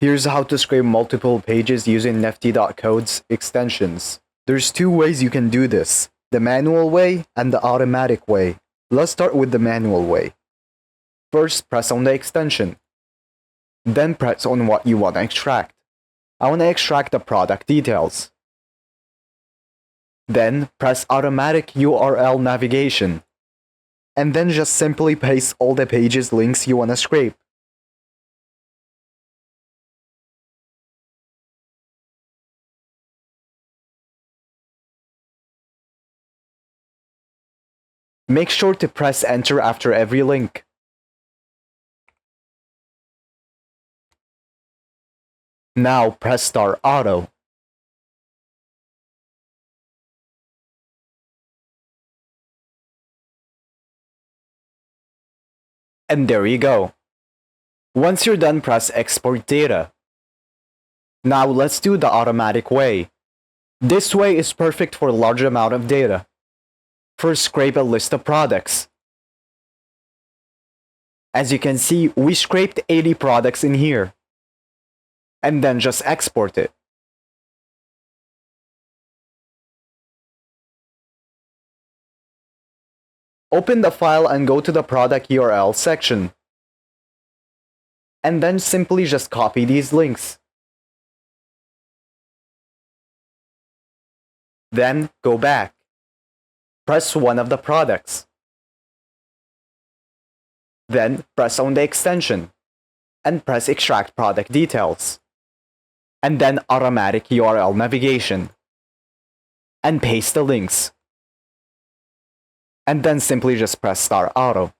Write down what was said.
Here's how to scrape multiple pages using Nifty.Code's extensions. There's two ways you can do this, the manual way and the automatic way. Let's start with the manual way. First, press on the extension. Then press on what you want to extract. I want to extract the product details. Then press automatic URL navigation. And then just simply paste all the pages links you want to scrape. Make sure to press enter after every link. Now press Start Auto. And there you go. Once you're done, press Export Data. Now let's do the automatic way. This way is perfect for a large amount of data. First, scrape a list of products. As you can see, we scraped 80 products in here. And then just export it. Open the file and go to the product URL section. And then simply just copy these links. Then go back. Press one of the products. Then press on the extension and press Extract Product Details. And then Automatic URL Navigation. And paste the links. And then simply just press Start Auto.